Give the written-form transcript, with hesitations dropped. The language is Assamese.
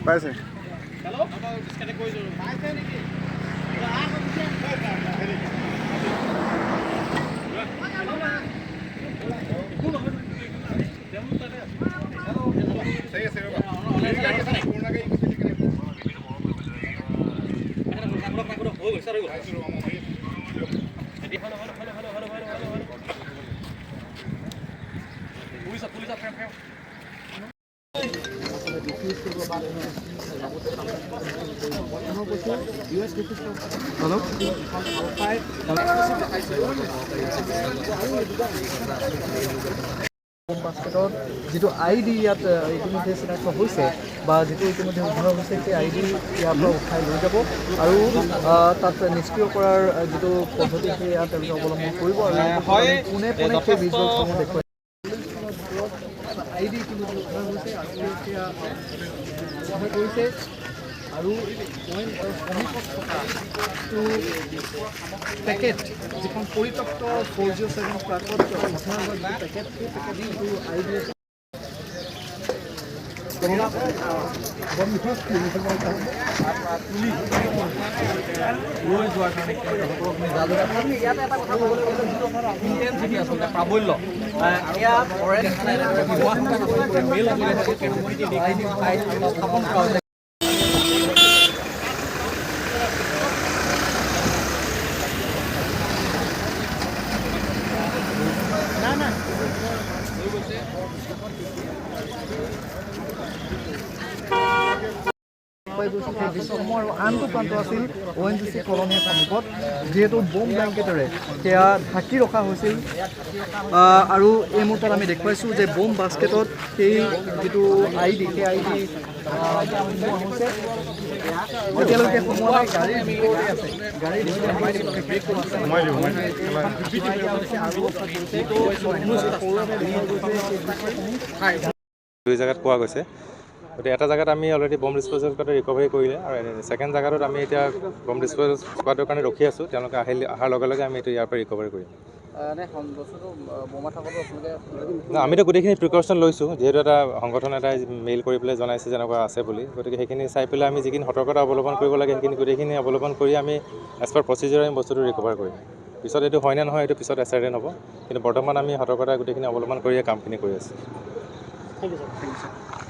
পাইছে বাস্কেটত যেটো আইডি ইয়াত ইতিমধ্যে চিনাক্ত হৈছে বা যেটো ইতিমধ্যে উদ্ধাৰ হৈছে সেই আইডি ইয়াৰ পৰা উঠাই লৈ যাব আৰু তাত নিষ্ক্ৰিয় কৰাৰ যেটো পদ্ধতি সেয়া তেওঁলোকে অৱলম্বন কৰিব আৰু পোনে পোনে সেই ভিজুৱেলসমূহ দেখুৱাই আইডি ইতিমধ্যে উদ্ধাৰ হৈছে আৰু সেয়া উদ্ধাৰ কৰিছে আৰু সমীপত থকা পেকেট যিখন পৰিত্যক্ত 407 ট্ৰাকত পেকেট সেই পেকেটটো আইডি প্ৰাবল্য আৰু আনটো প্ৰান্ত আছিল ONGC কলনীৰ সমীপত যিহেতু বোম ব্লেংকেটেৰে সেয়া ঢাকি ৰখা হৈছিল আৰু এই মুহূৰ্তত আমি দেখুৱাইছোঁ যে বোম বাস্কেটত সেই যিটো আইডি সেই আইডি হৈছে এতিয়ালৈকে সোমোৱা নাই গাড়ীৰ ভিতৰতে আছে গাড়ীৰ দুই জেগাত পোৱা গৈছে গতিকে এটা জেগাত আমি অলৰেডি বম ডিছপ'জেল স্কোৱাডে ৰিকভাৰী কৰিলে আৰু ছেকেণ্ড জেগাটোত আমি এতিয়া বম ডিছপ'জেল স্কোৱাডৰ কাৰণে ৰখি আছোঁ তেওঁলোকে অহাৰ লগে লগে আমি এইটো ইয়াৰ পৰা ৰিকভাৰী কৰিম আমিতো গোটেইখিনি প্ৰিকশ্যন লৈছোঁ যিহেতু এটা সংগঠন এটাই মেইল কৰি পেলাই জনাইছে যেনেকুৱা আছে বুলি গতিকে সেইখিনি চাই পেলাই আমি যিখিনি সতৰ্কতা অৱলম্বন কৰিব লাগে সেইখিনি গোটেইখিনি অৱলম্বন কৰি আমি এজ পাৰ প্ৰচিডিউৰ আমি বস্তুটো ৰিকভাৰ কৰিম পিছত এইটো হয় নে নহয় এইটো পিছত এচাৰ্টেইন হ'ব কিন্তু বৰ্তমান আমি সতৰ্কতা গোটেইখিনি অৱলম্বন কৰিয়ে কামখিনি কৰি আছোঁ। ঠিক আছে